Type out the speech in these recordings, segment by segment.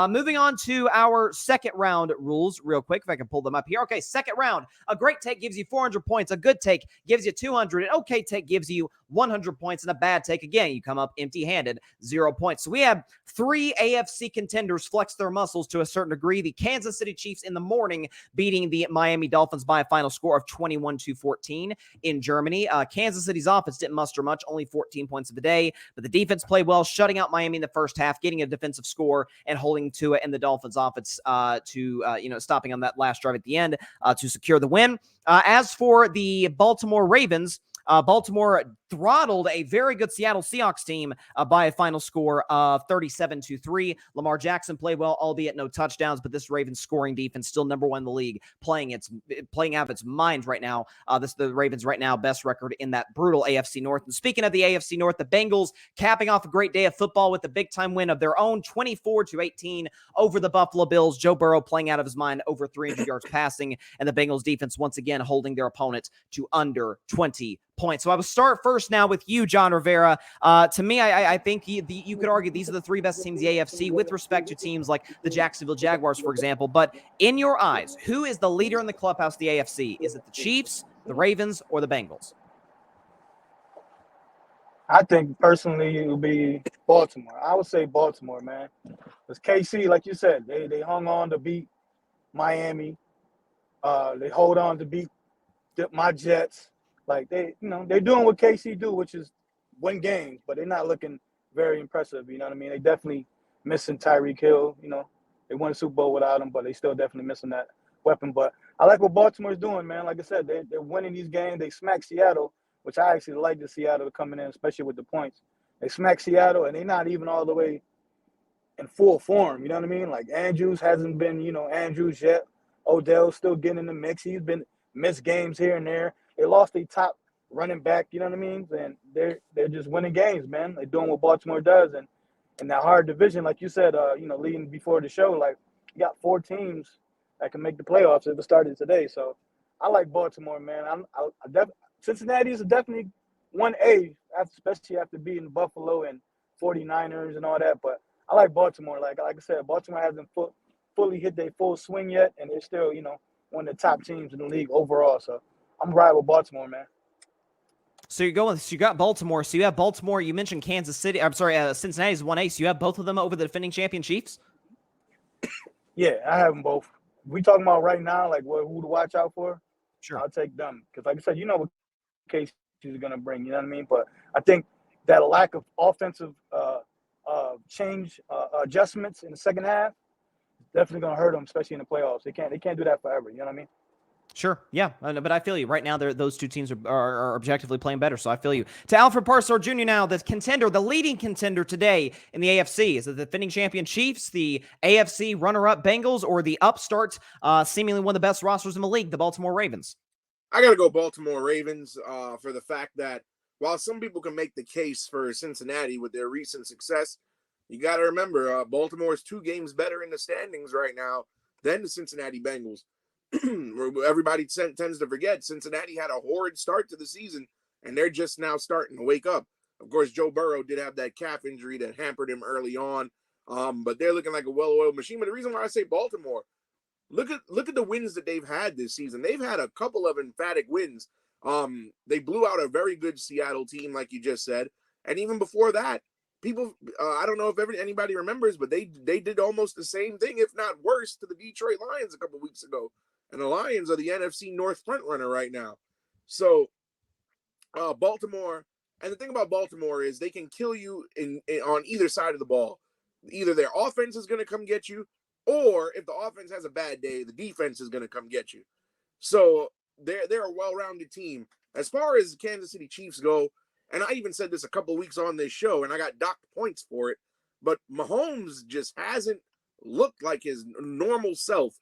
Moving on to our second round rules real quick, if I can pull them up here. Okay, second round. A great take gives you 400 points. A good take gives you 200. An okay take gives you 100 points. And a bad take, again, you come up empty-handed, 0 points. So we have 3 AFC contenders flex their muscles to a certain degree. The Kansas City Chiefs in the morning beating the Miami Dolphins by a final score of 21-14 in Germany. Kansas City's offense didn't muster much, only 14 points of the day, but the defense played well, shutting out Miami in the first half, getting a defensive score and holding to it, and the Dolphins offense stopping on that last drive at the end to secure the win. As for the Baltimore Ravens, Baltimore throttled a very good Seattle Seahawks team by a final score of 37-3. Lamar Jackson played well, albeit no touchdowns, but this Ravens scoring defense still number 1 in the league, playing out of its mind right now. The Ravens right now best record in that brutal AFC North. And speaking of the AFC North, the Bengals capping off a great day of football with the big time win of their own, 24-18 over the Buffalo Bills. Joe Burrow playing out of his mind, over 300 yards passing, and the Bengals defense once again holding their opponent to under 20 points. So I will start first now with you, John Rivera. To me, I think you could argue these are the 3 best teams in the AFC with respect to teams like the Jacksonville Jaguars, for example. But in your eyes, who is the leader in the clubhouse of the AFC? Is it the Chiefs, the Ravens, or the Bengals? I think personally it would be Baltimore. I would say Baltimore, man. Because KC, like you said, they hung on to beat Miami. They hold on to beat my Jets. Like they're doing what KC do, which is win games, but they're not looking very impressive. You know what I mean? They definitely missing Tyreek Hill. They won a Super Bowl without him, but they still definitely missing that weapon. But I like what Baltimore's doing, man. Like I said, they're winning these games. They smacked Seattle, which I actually like the Seattle coming in, especially with the points. They smacked Seattle, and they're not even all the way in full form. You know what I mean? Like Andrews hasn't been, Andrews yet. Odell's still getting in the mix. He's been missed games here and there. They lost their top running back, you know what I mean? And they're just winning games, man. They're doing what Baltimore does. And in that hard division, like you said, leading before the show, like you got 4 teams that can make the playoffs if it started today. So I like Baltimore, man. Cincinnati is definitely 1A, especially after beating Buffalo and 49ers and all that. But I like Baltimore. Like I said, Baltimore hasn't fully hit their full swing yet, and they're still, one of the top teams in the league overall. So I'm riding with Baltimore, man. So you got Baltimore. So you have Baltimore. You mentioned Kansas City. I'm sorry, Cincinnati's 1A. So you have both of them over the defending champion Chiefs? Yeah, I have them both. We talking about right now, like who to watch out for? Sure. I'll take them. Because like I said, what KC is going to bring, you know what I mean? But I think that lack of offensive change adjustments in the second half is definitely going to hurt them, especially in the playoffs. They can't do that forever, you know what I mean? Sure. Yeah. But I feel you. Right now, those 2 teams are objectively playing better, so I feel you. To Alfred Parsor Jr. now, the leading contender today in the AFC. Is it the defending champion Chiefs, the AFC runner-up Bengals, or the upstart, seemingly one of the best rosters in the league, the Baltimore Ravens? I got to go Baltimore Ravens for the fact that while some people can make the case for Cincinnati with their recent success, you got to remember Baltimore's 2 games better in the standings right now than the Cincinnati Bengals. Everybody tends to forget Cincinnati had a horrid start to the season, and they're just now starting to wake up. Of course, Joe Burrow did have that calf injury that hampered him early on, but they're looking like a well-oiled machine. But the reason why I say Baltimore, look at the wins that they've had this season. They've had a couple of emphatic wins. They blew out a very good Seattle team, like you just said, and even before that, people, I don't know if anybody remembers, but they did almost the same thing, if not worse, to the Detroit Lions a couple weeks ago. And the Lions are the NFC North frontrunner right now. So Baltimore, and the thing about Baltimore is they can kill you on either side of the ball. Either their offense is going to come get you, or if the offense has a bad day, the defense is going to come get you. So they're a well-rounded team. As far as the Kansas City Chiefs go, and I even said this a couple weeks on this show, and I got docked points for it, but Mahomes just hasn't looked like his normal self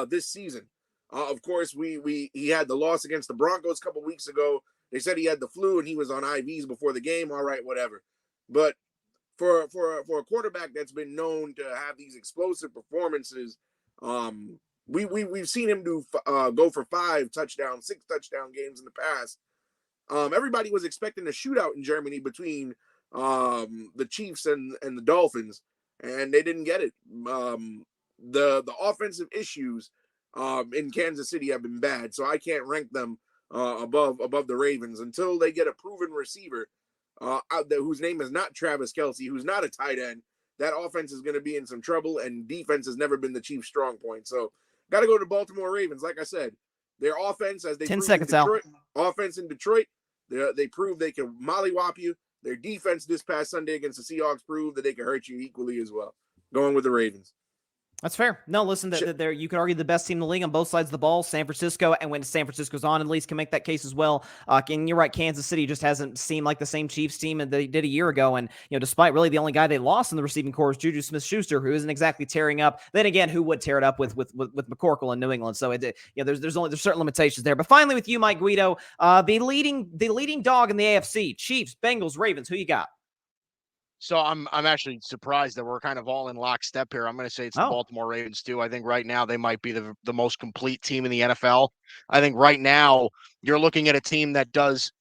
this season. Of course, he had the loss against the Broncos a couple weeks ago. They said he had the flu and he was on IVs before the game. All right, whatever. But for a quarterback that's been known to have these explosive performances, we've seen him go for 5 touchdowns, 6 touchdown games in the past. Everybody was expecting a shootout in Germany between the Chiefs and the Dolphins. and they didn't get it. The offensive issues in Kansas City have been bad, so I can't rank them above the Ravens until they get a proven receiver out there whose name is not Travis Kelce, who's not a tight end. That offense is going to be in some trouble, and defense has never been the Chiefs' strong point. So, got to go to Baltimore Ravens. Like I said, their offense, as they 10 proved seconds in Detroit, out. offense in Detroit, they proved they can mollywop you. Their defense this past Sunday against the Seahawks proved that they can hurt you equally as well. Going with the Ravens. That's fair. No, listen, there you could argue the best team in the league on both sides of the ball, San Francisco, and when San Francisco's on, at least can make that case as well. And you're right, Kansas City just hasn't seemed like the same Chiefs team that they did a year ago. And despite really the only guy they lost in the receiving corps is Juju Smith-Schuster, who isn't exactly tearing up. Then again, who would tear it up with McCorkle in New England? So there's certain limitations there. But finally, with you, Mike Guido, the leading dog in the AFC, Chiefs, Bengals, Ravens. Who you got? So I'm actually surprised that we're kind of all in lockstep here. I'm going to say it's the Baltimore Ravens too. I think right now they might be the most complete team in the NFL. I think right now you're looking at a team that does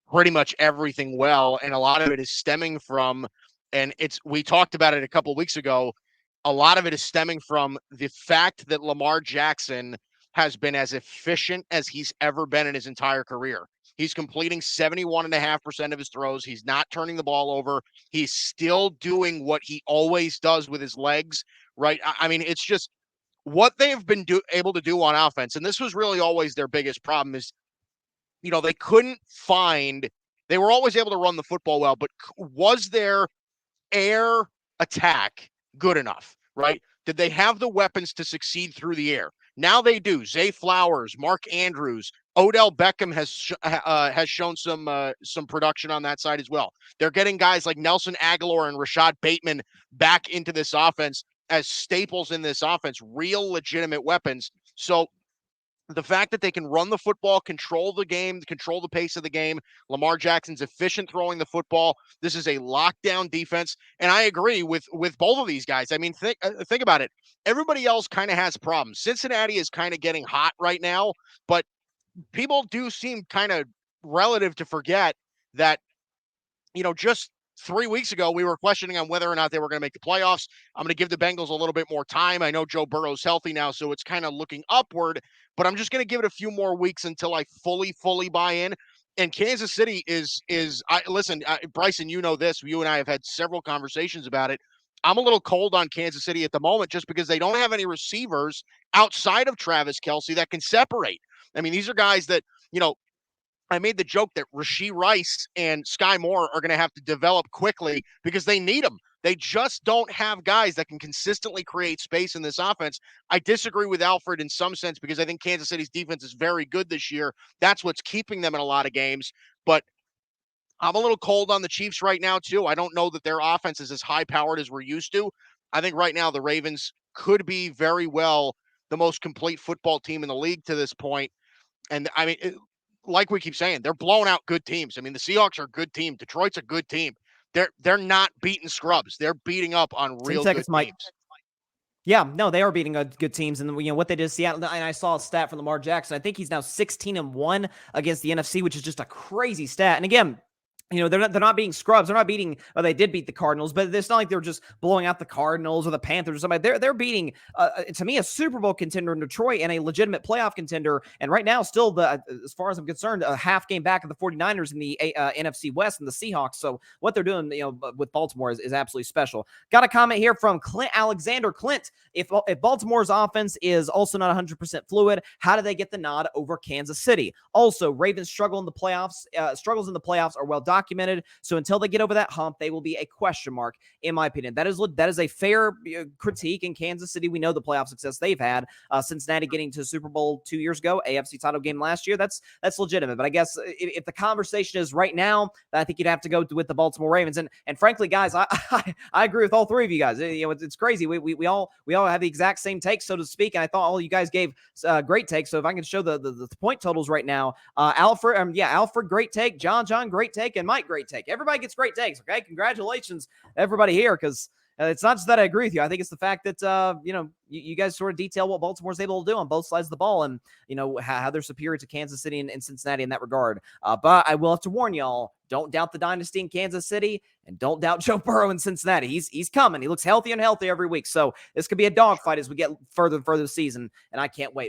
pretty much everything well, and a lot of it is stemming from, and we talked about it a couple of weeks ago, a lot of it is stemming from the fact that Lamar Jackson has been as efficient as he's ever been in his entire career. He's completing 71.5% of his throws. He's not turning the ball over. He's still doing what he always does with his legs, right? I mean, it's just what they've been able to do on offense. And this was really always their biggest problem is, they couldn't find – they were always able to run the football well, but was their air attack good enough, right? Did they have the weapons to succeed through the air? Now they do. Zay Flowers, Mark Andrews, Odell Beckham has shown some production on that side as well. They're getting guys like Nelson Aguilar and Rashad Bateman back into this offense as staples in this offense, real legitimate weapons. So the fact that they can run the football, control the game, control the pace of the game, Lamar Jackson's efficient throwing the football. This is a lockdown defense. And I agree with both of these guys. I mean, think about it. Everybody else kind of has problems. Cincinnati is kind of getting hot right now, but people do seem kind of relative to forget that, just 3 weeks ago, we were questioning on whether or not they were going to make the playoffs. I'm going to give the Bengals a little bit more time. I know Joe Burrow's healthy now, so it's kind of looking upward, but I'm just going to give it a few more weeks until I fully buy in. And Kansas City listen, Bryson, you know this. You and I have had several conversations about it. I'm a little cold on Kansas City at the moment just because they don't have any receivers outside of Travis Kelce that can separate. I mean, these are guys that, I made the joke that Rashee Rice and Sky Moore are going to have to develop quickly because they need them. They just don't have guys that can consistently create space in this offense. I disagree with Alfred in some sense because I think Kansas City's defense is very good this year. That's what's keeping them in a lot of games. But I'm a little cold on the Chiefs right now, too. I don't know that their offense is as high-powered as we're used to. I think right now the Ravens could be very well the most complete football team in the league to this point. And, I mean, like we keep saying, they're blowing out good teams. I mean, the Seahawks are a good team. Detroit's a good team. They're not beating scrubs. They're beating up on real good teams. Yeah, no, they are beating good teams, and what they did, Seattle. And I saw a stat from Lamar Jackson. I think he's now 16-1 against the NFC, which is just a crazy stat. And again, they're not beating scrubs. They're not beating. Well, they did beat the Cardinals, but it's not like they're just blowing out the Cardinals or the Panthers or somebody. They're beating, to me, a Super Bowl contender in Detroit and a legitimate playoff contender. And right now, still as far as I'm concerned, a half game back of the 49ers in the NFC West and the Seahawks. So what they're doing, with Baltimore is absolutely special. Got a comment here from Clint Alexander. Clint, if Baltimore's offense is also not 100% fluid, how do they get the nod over Kansas City? Also, Ravens struggles in the playoffs are well documented. So until they get over that hump, they will be a question mark, in my opinion. That is a fair critique. In Kansas City, we know the playoff success they've had. Cincinnati getting to the Super Bowl 2 years ago, AFC title game last year. That's legitimate. But I guess if the conversation is right now, I think you'd have to go with the Baltimore Ravens. And frankly, guys, I agree with all three of you guys. It's crazy. We all have the exact same take, so to speak. And I thought all you guys gave great takes. So if I can show the point totals right now, Alfred, great take. John, great take. And Mike, great take. Everybody gets great takes, okay? Congratulations, everybody here, because It's not just that I agree with you. I think it's the fact that, you guys sort of detail what Baltimore's able to do on both sides of the ball and, how they're superior to Kansas City and Cincinnati in that regard. But I will have to warn y'all, don't doubt the dynasty in Kansas City and don't doubt Joe Burrow in Cincinnati. He's coming. He looks healthy and healthy every week. So this could be a dogfight as we get further and further this season, and I can't wait.